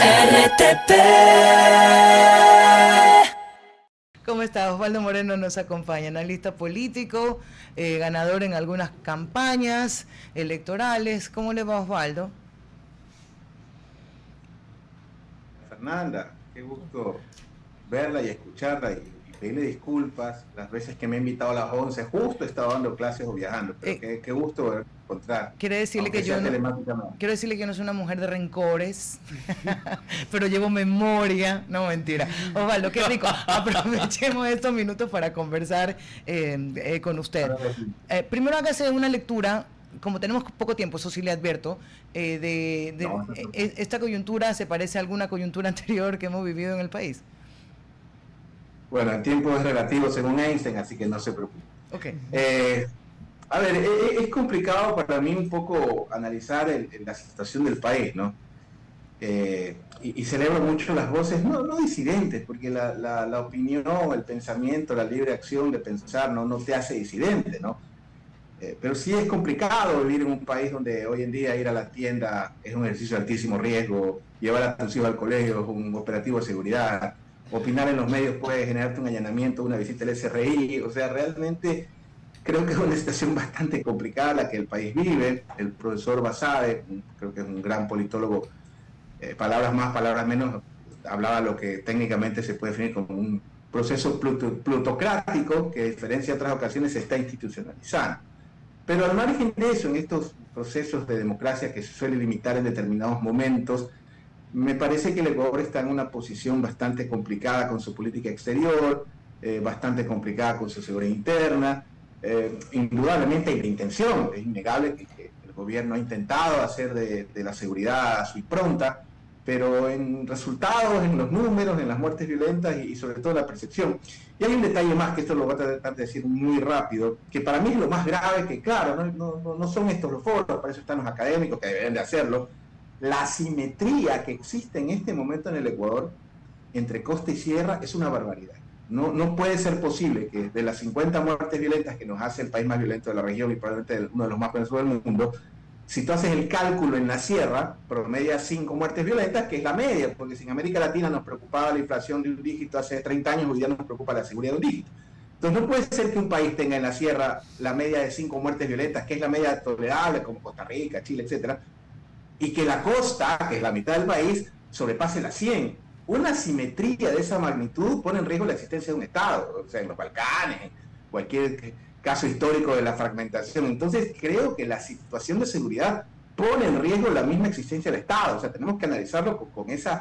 RTP. ¿Cómo está? Osvaldo Moreno nos acompaña, analista político, ganador en algunas campañas electorales. ¿Cómo le va, Osvaldo? Fernanda, qué gusto verla y escucharla y pedirle disculpas las veces que me ha invitado a las 11. Justo estaba dando clases o viajando, pero Eh, qué gusto volverme a encontrar, quiere decirle aunque que yo sea no, telemáticamente. quiero decirle que yo no soy una mujer de rencores, pero llevo memoria. No, mentira. Osvaldo, qué rico. Aprovechemos estos minutos para conversar con usted. Ahora sí. Primero hágase una lectura. Como tenemos poco tiempo, eso sí le advierto, No, no te preocupes. esta coyuntura se parece a alguna coyuntura anterior que hemos vivido en el país. Bueno, el tiempo es relativo según Einstein, así que no se preocupe. Ok. Eh, a ver, es complicado para mí un poco analizar la situación del país, ¿no? Y celebro mucho las voces, no disidentes, porque la opinión, el pensamiento, la libre acción de pensar no te hace disidente, ¿no? Pero sí es complicado vivir en un país donde hoy en día ir a la tienda es un ejercicio de altísimo riesgo, llevar a tus hijos al colegio es un operativo de seguridad, opinar en los medios puede generarte un allanamiento, una visita al SRI, o sea, realmente creo que es una situación bastante complicada la que el país vive. El profesor Basadre, creo que es un gran politólogo, palabras más, palabras menos, hablaba lo que técnicamente se puede definir como un proceso plutocrático que, a diferencia de otras ocasiones, se está institucionalizando. Pero al margen de eso, en estos procesos de democracia que se suele limitar en determinados momentos, me parece que el Ecuador está en una posición bastante complicada con su política exterior, bastante complicada con su seguridad interna. Indudablemente hay la intención, es innegable que el gobierno ha intentado hacer de la seguridad su impronta, pero en resultados, en los números, en las muertes violentas y sobre todo en la percepción. Y hay un detalle más, que esto lo voy a tratar de decir muy rápido, que para mí es lo más grave, que claro, no son estos los foros, para eso están los académicos que deberían de hacerlo. La asimetría que existe en este momento en el Ecuador entre costa y sierra es una barbaridad. No puede ser posible que de las 50 muertes violentas que nos hace el país más violento de la región y probablemente uno de los más violentos del mundo, si tú haces el cálculo en la sierra, promedia 5 muertes violentas, que es la media, porque si en América Latina nos preocupaba la inflación de un dígito hace 30 años, hoy día nos preocupa la seguridad de un dígito. Entonces no puede ser que un país tenga en la sierra la media de 5 muertes violentas, que es la media tolerable, como Costa Rica, Chile, etcétera, y que la costa, que es la mitad del país, sobrepase las 100. Una simetría de esa magnitud pone en riesgo la existencia de un Estado, o sea, en los Balcanes, en cualquier caso histórico de la fragmentación. Entonces, creo que la situación de seguridad pone en riesgo la misma existencia del Estado. O sea, tenemos que analizarlo con ese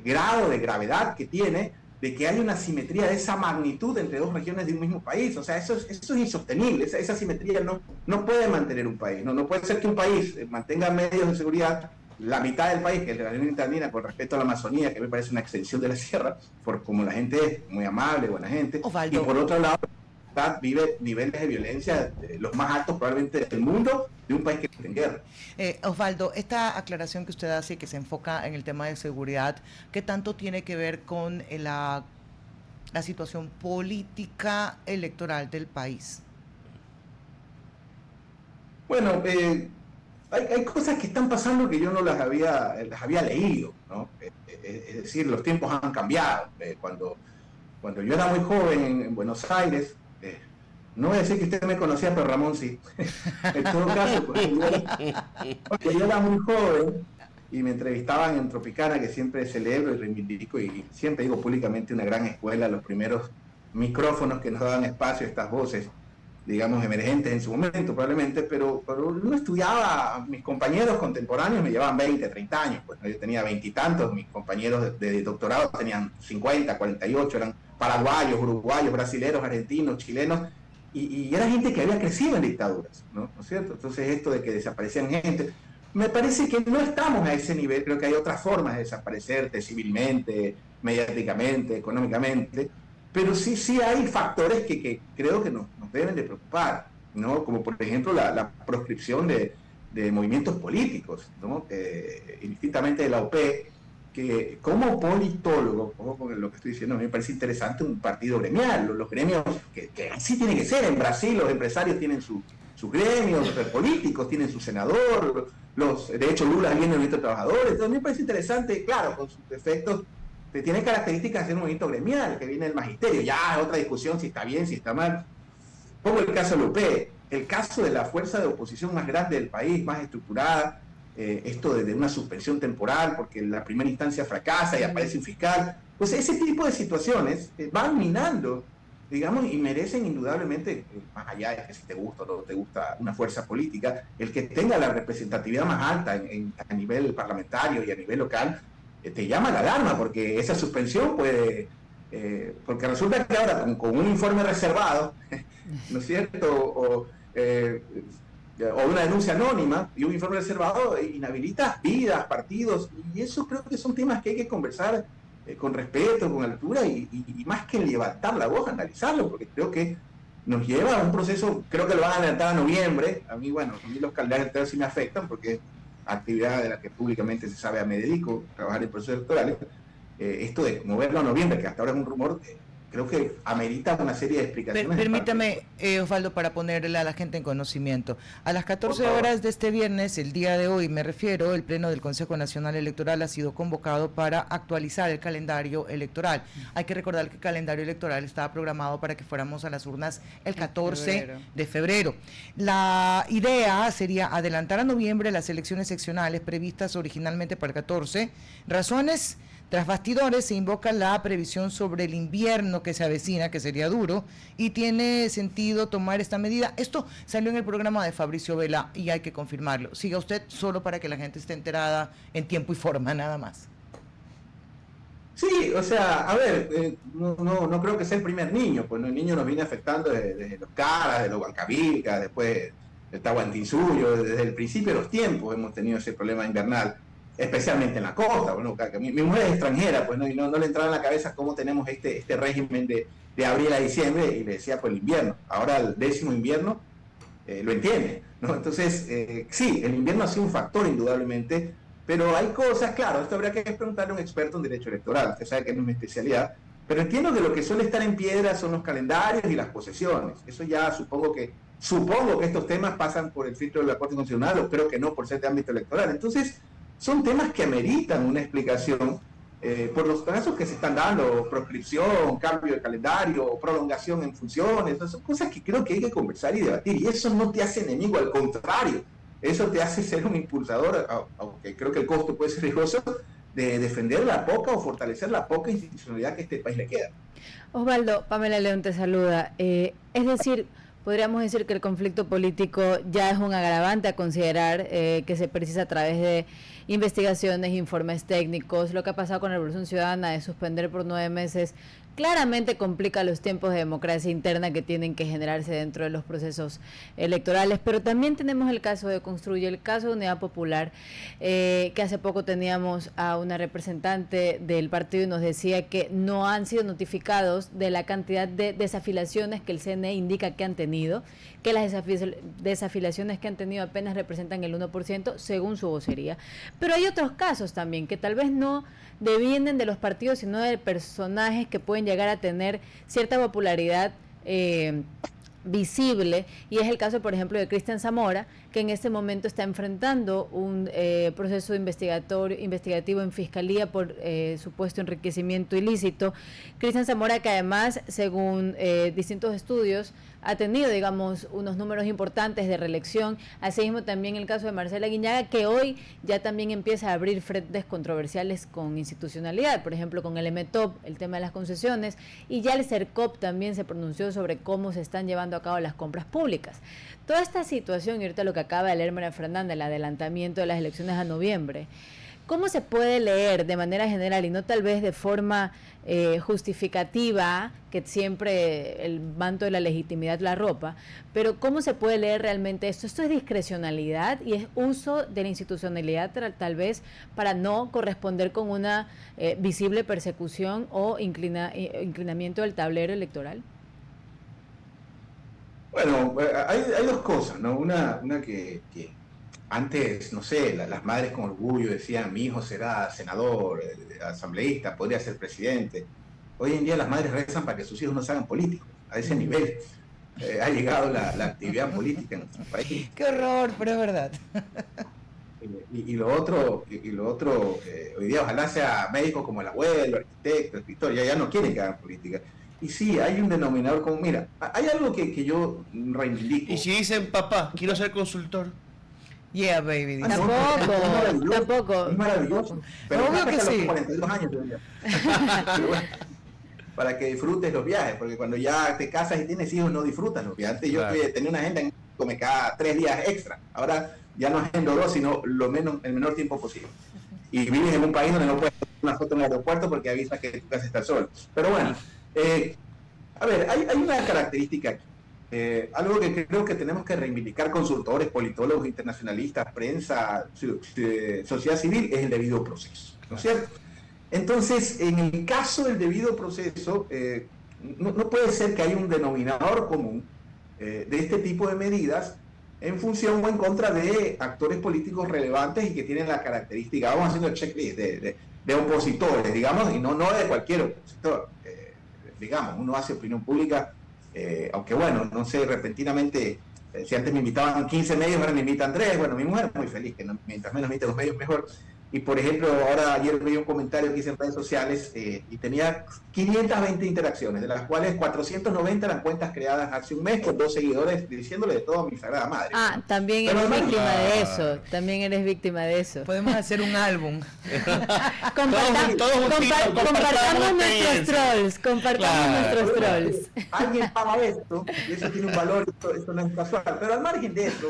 grado de gravedad que tiene, de que hay una simetría de esa magnitud entre dos regiones de un mismo país. O sea, eso es insostenible. Esa simetría no puede mantener un país. No puede ser que un país mantenga medios de seguridad, la mitad del país, que es de la región andina, con respecto a la Amazonía, que me parece una extensión de la sierra, por como la gente es muy amable, buena gente, y Osvaldo, por otro lado, vive niveles de violencia los más altos probablemente del mundo, de un país que está en guerra. Osvaldo, esta aclaración que usted hace, que se enfoca en el tema de seguridad, ¿qué tanto tiene que ver con la situación política electoral del país? Bueno, hay cosas que están pasando que yo no las había leído, ¿no? Es decir, los tiempos han cambiado. Cuando yo era muy joven en Buenos Aires, no voy a decir que usted me conocía, pero Ramón sí. En todo caso, porque yo era muy joven y me entrevistaban en Tropicana, que siempre celebro y reivindico y siempre digo públicamente una gran escuela, los primeros micrófonos que nos daban espacio a estas voces, digamos, emergentes en su momento probablemente, pero uno estudiaba, mis compañeros contemporáneos me llevaban 20, 30 años, pues yo tenía 20 y tantos, mis compañeros de doctorado tenían 50, 48, eran paraguayos, uruguayos, brasileros, argentinos, chilenos, y era gente que había crecido en dictaduras, ¿no es cierto? Entonces esto de que desaparecían gente, me parece que no estamos a ese nivel, creo que hay otras formas de desaparecerte civilmente, mediáticamente, económicamente, pero sí hay factores que creo que nos deben de preocupar, ¿no? Como por ejemplo la proscripción de movimientos políticos, ¿no? Indistintamente de la OP, que como politólogo, como con lo que estoy diciendo, a mí me parece interesante un partido gremial, los gremios, que así tiene que ser. En Brasil los empresarios tienen sus gremios, los políticos tienen su senador, de hecho, Lula viene del movimiento de trabajadores. Entonces, a mí me parece interesante, claro, con sus defectos, que tiene características de un movimiento gremial, que viene del magisterio. Ya es otra discusión si está bien, si está mal. Pongo el caso de Lupe, el caso de la fuerza de oposición más grande del país, más estructurada, esto de una suspensión temporal, porque la primera instancia fracasa y aparece un fiscal. Pues ese tipo de situaciones van minando, digamos, y merecen indudablemente, más allá de que si te gusta o no te gusta una fuerza política, el que tenga la representatividad más alta a nivel parlamentario y a nivel local, te llama la alarma, porque esa suspensión puede, porque resulta que ahora con un informe reservado, ¿no es cierto? O una denuncia anónima y un informe reservado inhabilita vidas, partidos, y eso creo que son temas que hay que conversar con respeto, con altura, y más que levantar la voz, analizarlo, porque creo que nos lleva a un proceso. Creo que lo van a adelantar a noviembre. A mí los calendarios electorales sí me afectan, porque es actividad de la que públicamente se sabe, me dedico a trabajar en procesos electorales. Esto de moverlo a noviembre, que hasta ahora es un rumor, creo que amerita una serie de explicaciones. Permítame, Osvaldo, para ponerle a la gente en conocimiento. A las 14 horas de este viernes, el día de hoy me refiero, el Pleno del Consejo Nacional Electoral ha sido convocado para actualizar el calendario electoral. Hay que recordar que el calendario electoral estaba programado para que fuéramos a las urnas el 14 de febrero. La idea sería adelantar a noviembre las elecciones seccionales previstas originalmente para el 14. Razones: tras bastidores se invoca la previsión sobre el invierno que se avecina, que sería duro, y tiene sentido tomar esta medida. Esto salió en el programa de Fabricio Vela y hay que confirmarlo. Siga usted, solo para que la gente esté enterada en tiempo y forma, nada más. Sí, o sea, a ver, no creo que sea el primer niño, pues el niño nos viene afectando desde los Caras, de los Huancavilca, después del Tahuantinsuyo, desde el principio de los tiempos hemos tenido ese problema invernal, especialmente en la costa. Bueno, mi mujer es extranjera, pues y no le entraba en la cabeza cómo tenemos este régimen de abril a diciembre, y le decía, pues el invierno, ahora el 10º invierno, lo entiende, ¿no? Entonces, sí, el invierno ha sido un factor indudablemente, pero hay cosas, claro, esto habría que preguntarle a un experto en derecho electoral, usted sabe que no es mi especialidad, pero entiendo que lo que suele estar en piedra son los calendarios y las posesiones. Eso ya supongo que estos temas pasan por el filtro de la Corte Constitucional, o creo que no, por ser de ámbito electoral. Entonces, son temas que ameritan una explicación por los casos que se están dando: proscripción, cambio de calendario, prolongación en funciones. Son cosas que creo que hay que conversar y debatir, y eso no te hace enemigo, al contrario, eso te hace ser un impulsador, aunque creo que el costo puede ser riesgoso, de defender la poca o fortalecer la poca institucionalidad que a este país le queda. Osvaldo, Pamela León te saluda. Es decir, podríamos decir que el conflicto político ya es un agravante a considerar, que se precisa a través de investigaciones, informes técnicos. Lo que ha pasado con la Revolución Ciudadana de suspender por 9 meses claramente complica los tiempos de democracia interna que tienen que generarse dentro de los procesos electorales. Pero también tenemos el caso de Construye, el caso de Unidad Popular, que hace poco teníamos a una representante del partido y nos decía que no han sido notificados de la cantidad de desafiliaciones que el CNE indica que han tenido, que las desafiliaciones que han tenido apenas representan el 1% según su vocería. Pero hay otros casos también que tal vez no devienen de los partidos, sino de personajes que pueden llegar a tener cierta popularidad visible, y es el caso, por ejemplo, de Cristian Zamora, que en este momento está enfrentando un proceso investigativo en Fiscalía por supuesto enriquecimiento ilícito. Cristian Zamora, que además, según distintos estudios, ha tenido, digamos, unos números importantes de reelección. Asimismo, también el caso de Marcela Guiñaga, que hoy ya también empieza a abrir frentes controversiales con institucionalidad, por ejemplo, con el MTOP, el tema de las concesiones, y ya el CERCOP también se pronunció sobre cómo se están llevando a cabo las compras públicas. Toda esta situación, y ahorita lo que acaba de leer María Fernanda, el adelantamiento de las elecciones a noviembre, ¿cómo se puede leer de manera general y no tal vez de forma justificativa, que siempre el manto de la legitimidad la ropa, pero cómo se puede leer realmente esto? Esto es discrecionalidad y es uso de la institucionalidad tal vez para no corresponder con una visible persecución o inclinamiento del tablero electoral. Bueno, hay dos cosas, ¿no? Una que antes, no sé, las madres con orgullo decían: mi hijo será senador, asambleísta, podría ser presidente. Hoy en día las madres rezan para que sus hijos no se hagan políticos. A ese nivel ha llegado la actividad política en nuestro país. Qué horror, pero es verdad. Y lo otro, hoy día ojalá sea médico como el abuelo, arquitecto, escritor, ya no quieren que hagan política. Y sí, hay un denominador como, mira, hay algo que yo reivindico. Y si dicen, papá, quiero ser consultor. Yeah, baby. Tampoco. Es maravilloso. Pero obvio que sí. Los 42 años para que disfrutes los viajes, porque cuando ya te casas y tienes hijos no disfrutas los viajes. Antes claro. Yo tenía una agenda en que me cada 3 días extra. Ahora ya no agendo 2, sino el menor tiempo posible. Y vives en un país donde no puedes tomar una foto en el aeropuerto porque avisas que tu casa está sola. Pero bueno, a ver, hay una característica aquí. Algo que creo que tenemos que reivindicar consultores, politólogos, internacionalistas, prensa, sociedad civil, es el debido proceso, ¿no es cierto? Entonces, en el caso del debido proceso, no puede ser que haya un denominador común de este tipo de medidas en función o en contra de actores políticos relevantes y que tienen la característica, vamos haciendo el checklist de opositores, digamos, y no de cualquier opositor. Digamos, uno hace opinión pública, aunque bueno, no sé, repentinamente, si antes me invitaban 15 medios, ahora me invitan 3, bueno, mi mujer es muy feliz, que mientras menos invite los medios, mejor. Y por ejemplo, ayer vi un comentario que hice en redes sociales y tenía 520 interacciones, de las cuales 490 eran cuentas creadas hace un mes con 2 seguidores diciéndole de todo a mi sagrada madre. También eres víctima de eso. También eres víctima de eso. Podemos hacer un álbum. Compartamos nuestros trolls. Nuestros trolls. Alguien paga esto, y eso tiene un valor, esto no es casual. Pero al margen de eso,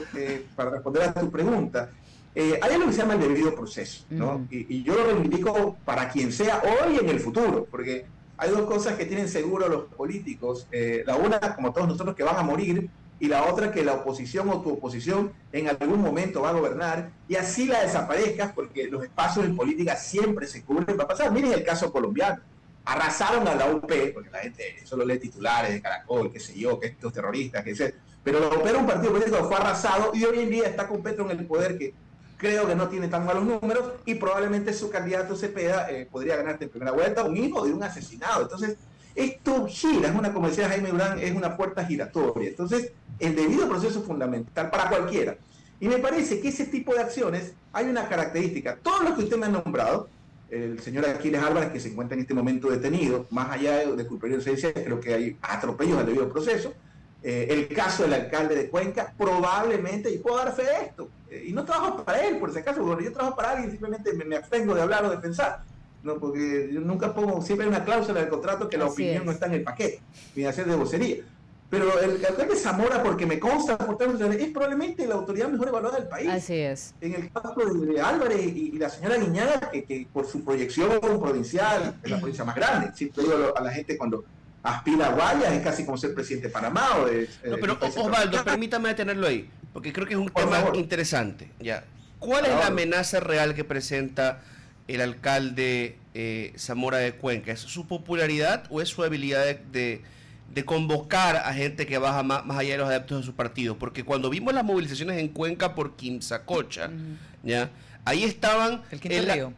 para responder a tu pregunta, hay algo que se llama el debido proceso, ¿no? Y yo lo reivindico para quien sea hoy y en el futuro, porque hay 2 cosas que tienen seguro los políticos. La una, como todos nosotros, que van a morir, y la otra, que la oposición o tu oposición en algún momento va a gobernar, y así la desaparezcas, porque los espacios en política siempre se cubren. Va a pasar. Miren el caso colombiano. Arrasaron a la UP, porque la gente solo lee titulares de Caracol, qué sé yo, que estos terroristas, que sé. Pero la UP era un partido político que fue arrasado y hoy en día está con Petro en el poder, que creo que no tiene tan malos números, y probablemente su candidato Cepeda podría ganarte en primera vuelta, un hijo de un asesinado. Entonces, esto gira, es una, como decía Jaime Durán, es una puerta giratoria. Entonces, el debido proceso es fundamental para cualquiera. Y me parece que ese tipo de acciones, hay una característica. Todos los que usted me ha nombrado, el señor Aquiles Álvarez, que se encuentra en este momento detenido, más allá de culpa y inocencia, creo que hay atropellos al debido proceso. El caso del alcalde de Cuenca, probablemente, y puedo dar fe de esto, y no trabajo para él, por si acaso, cuando yo trabajo para alguien, simplemente me abstengo de hablar o de pensar, ¿no? Porque yo nunca pongo, siempre hay una cláusula del contrato que la opinión no está en el paquete, ni hacer de vocería. Pero el alcalde Zamora, porque me consta, es probablemente la autoridad mejor evaluada del país. Así es. En el caso de Álvarez y la señora Guiñaga, que por su proyección provincial, es la provincia más grande, siempre digo a la gente cuando aspira a Guayas, es casi como ser presidente de Panamá o de... pero Osvaldo, permítame detenerlo ahí, porque creo que es un tema interesante. Ya. ¿Cuál es la amenaza real que presenta el alcalde Zamora de Cuenca? ¿Es su popularidad o es su habilidad de convocar a gente que baja más allá de los adeptos de su partido? Porque cuando vimos las movilizaciones en Cuenca por Quimsacocha, ¿ya? Ahí estaban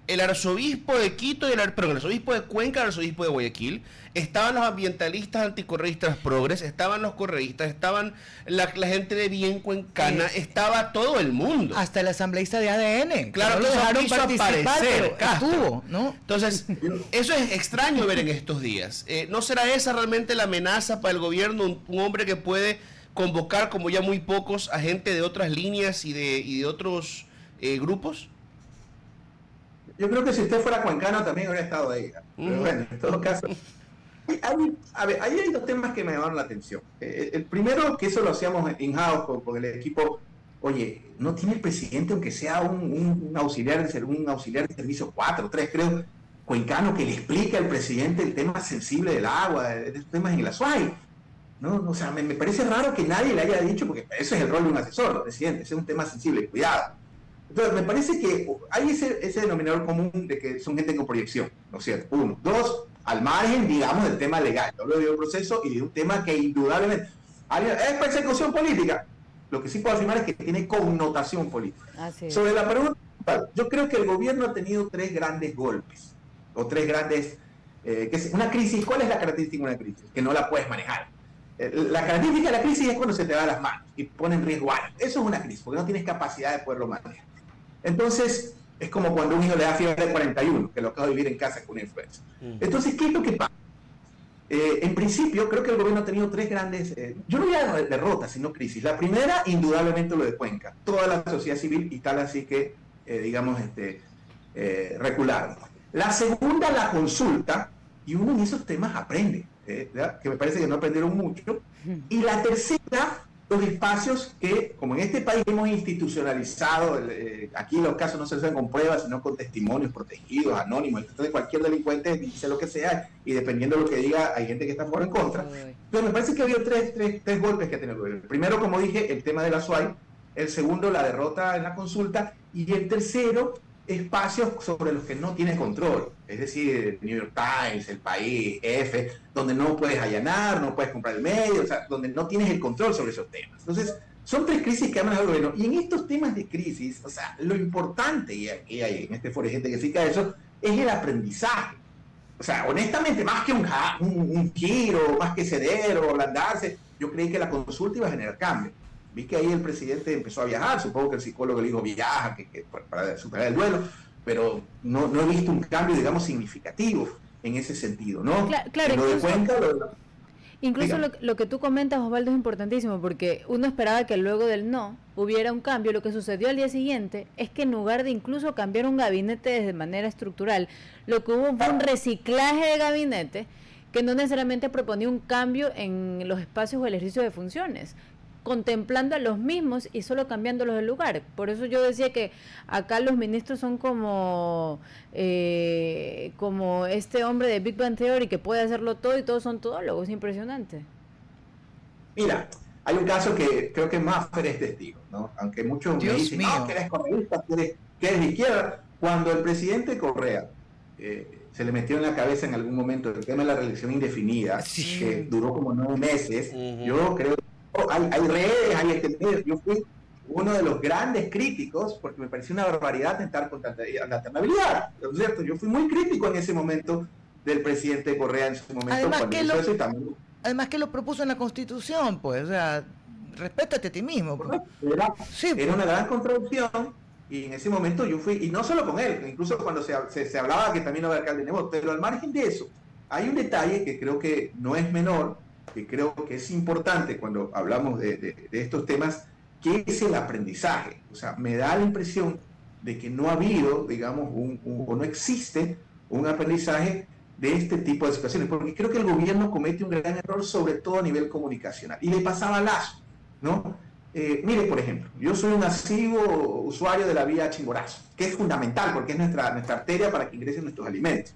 el arzobispo de Quito, el arzobispo de Cuenca, el arzobispo de Guayaquil, estaban los ambientalistas anticorreístas progres, estaban los correístas, estaban la gente de bien cuencana, estaba todo el mundo. Hasta el asambleísta de ADN. Claro, no lo dejaron participar, pero Castro. estuvo, ¿no? Entonces, eso es extraño ver en estos días. ¿No será esa realmente la amenaza para el gobierno? Un hombre que puede convocar, como ya muy pocos, a gente de otras líneas y de otros grupos. Yo creo que si usted fuera cuencano también habría estado ahí. Pero bueno, en todo caso. Ahí hay 2 temas que me llamaron la atención. El primero, que eso lo hacíamos in-house con el equipo. Oye, ¿no tiene el presidente, aunque sea un auxiliar de servicio 4, 3, creo, cuencano, que le explique al presidente el tema sensible del agua, de estos temas en el Azuay? ¿No? O sea, me parece raro que nadie le haya dicho, porque ese es el rol de un asesor, presidente, ese es un tema sensible, cuidado. Entonces, me parece que hay ese denominador común de que son gente con proyección, ¿no es cierto? 1. 2, al margen, digamos, del tema legal. Yo hablo de un proceso y de un tema que indudablemente es persecución política. Lo que sí puedo afirmar es que tiene connotación política. Sobre la pregunta, yo creo que el gobierno ha tenido 3 grandes golpes, o 3 grandes... una crisis, ¿cuál es la característica de una crisis? Que no la puedes manejar. La característica de la crisis es cuando se te va las manos y pone en riesgo algo. Eso es una crisis, porque no tienes capacidad de poderlo manejar. Entonces, es como cuando un hijo le da fiebre de 41, que lo acaba de vivir en casa con una influenza. Entonces, ¿qué es lo que pasa? En principio, creo que el gobierno ha tenido tres grandes, yo no voy a derrotas, sino crisis. La primera, indudablemente, lo de Cuenca. Toda la sociedad civil y tal, así que, digamos, recularon. La segunda, la consulta, y uno en esos temas aprende, que me parece que no aprendieron mucho. Y la tercera, los espacios que, como en este país hemos institucionalizado, aquí los casos no se resuelven con pruebas, sino con testimonios protegidos, anónimos. Entonces cualquier delincuente dice lo que sea, y dependiendo de lo que diga, hay gente que está por en contra. Pero me parece que había tres golpes que ha tenido el gobierno. El primero, como dije, el tema de la SUAY. El segundo, la derrota en la consulta. Y el tercero, espacios sobre los que no tiene control, es decir, New York Times, El País, F, donde no puedes allanar, no puedes comprar el medio, o sea, donde no tienes el control sobre esos temas. Entonces, son tres crisis que ha manejado el gobierno, y en estos temas de crisis, o sea, lo importante, y aquí hay en este foro gente que explica eso, es el aprendizaje. O sea, honestamente, más que un giro, más que ceder o ablandarse, yo creí que la consulta iba a generar cambio. Vi que ahí el presidente empezó a viajar, supongo que el psicólogo le dijo viaja, que para superar el duelo, pero no he visto un cambio, digamos, significativo en ese sentido, ¿no? Claro, lo de Cuenca, incluso lo que tú comentas, Osvaldo, es importantísimo, porque uno esperaba que luego del no hubiera un cambio. Lo que sucedió al día siguiente es que en lugar de incluso cambiar un gabinete de manera estructural, lo que hubo fue un reciclaje de gabinete que no necesariamente proponía un cambio en los espacios o el ejercicio de funciones, contemplando a los mismos y solo cambiándolos de lugar. Por eso yo decía que acá los ministros son como este hombre de Big Bang Theory que puede hacerlo todo y todos son todólogos. Impresionante. Mira, hay un caso que creo que Maffer es testigo, ¿no? Aunque muchos me dicen, no, que eres correísta, que eres de izquierda. Cuando el presidente Correa se le metió en la cabeza en algún momento el tema de la reelección indefinida, que duró como 9 meses, yo creo hay redes, hay yo fui uno de los grandes críticos, porque me pareció una barbaridad tentar con tanta alternabilidad, ¿no es cierto? Yo fui muy crítico en ese momento del presidente Correa en su momento. Además que lo propuso en la Constitución, pues, o sea, respétate a ti mismo. Pues. Era una gran contradicción, y en ese momento yo fui, y no solo con él, incluso cuando se hablaba que también había alcalde de Nebot, pero al margen de eso, hay un detalle que creo que no es menor, que creo que es importante cuando hablamos de estos temas, que es el aprendizaje. O sea, me da la impresión de que no ha habido, digamos, o no existe un aprendizaje de este tipo de situaciones, porque creo que el gobierno comete un gran error, sobre todo a nivel comunicacional, y le pasaba a Lazo, ¿no? Mire, por ejemplo, yo soy un asiduo usuario de la vía Chimborazo, que es fundamental porque es nuestra arteria para que ingresen nuestros alimentos.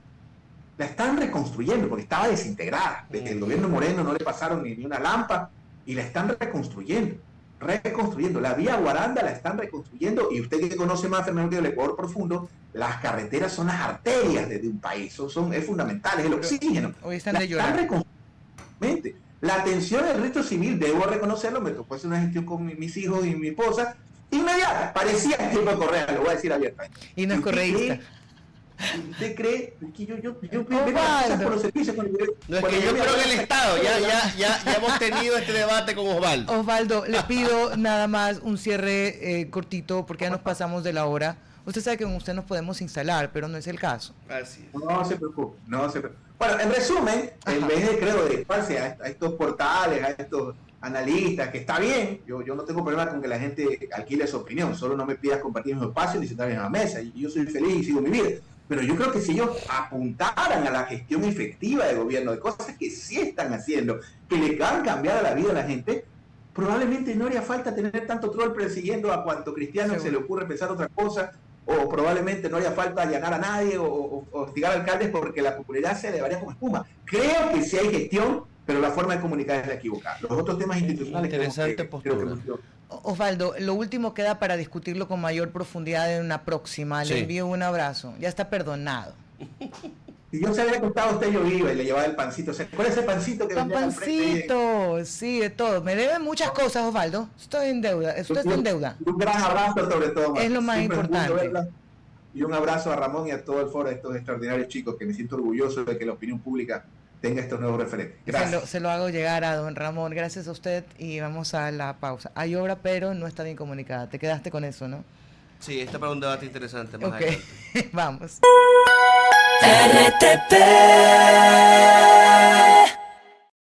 La están reconstruyendo porque estaba desintegrada. Desde el gobierno Moreno no le pasaron ni una lámpara y la están reconstruyendo. La vía Guaranda la están reconstruyendo, y usted que conoce más Fernando del Ecuador profundo, las carreteras son las arterias de un país, es fundamental, es el oxígeno. Hoy están de llorar. La atención del registro civil, debo reconocerlo, me tocó hacer una gestión con mis hijos y mi esposa, inmediata, parecía el tipo de Correa, lo voy a decir abiertamente. Y no es correísta. ¿Usted cree que yo por los servicios? No, es que yo creo que el Estado, ya hemos tenido este debate con Osvaldo. Osvaldo, le pido nada más un cierre cortito, porque ya nos pasamos de la hora. Usted sabe que con usted nos podemos instalar, pero no es el caso. Así es. No se preocupe. Bueno, en resumen, en vez de, creo, dedicarse a estos portales, a estos analistas, que está bien, yo no tengo problema con que la gente alquile su opinión, solo no me pidas compartir mi espacio ni sentarme en la mesa, y yo soy feliz y sigo mi vida. Pero yo creo que si ellos apuntaran a la gestión efectiva de gobierno, de cosas que sí están haciendo, que le han cambiado la vida a la gente, probablemente no haría falta tener tanto troll persiguiendo a cuanto cristiano se le ocurre pensar otra cosa, o probablemente no haría falta allanar a nadie o hostigar a alcaldes, porque la popularidad se elevaría como espuma. Creo que sí hay gestión, pero la forma de comunicar es la equivocada. Los otros temas institucionales... Interesante postura. Osvaldo, lo último queda para discutirlo con mayor profundidad en una próxima. Le envío un abrazo. Ya está perdonado. Si yo se había contado a usted, yo iba y le llevaba el pancito. ¿Cuál es ese pancito que vendía al frente? Pancito, sí, de todo. Me deben muchas cosas, Osvaldo. Estoy en deuda. Usted está en deuda. Un gran abrazo sobre todo. Es lo más importante. Y un abrazo a Ramón y a todo el foro de estos extraordinarios chicos, que me siento orgulloso de que la opinión pública tenga estos nuevos referentes. Gracias. Se lo hago llegar a don Ramón. Gracias a usted, y vamos a la pausa. Hay obra, pero no está bien comunicada. Te quedaste con eso, ¿no? Sí, está para un debate interesante más Ok, adelante. vamos. RTP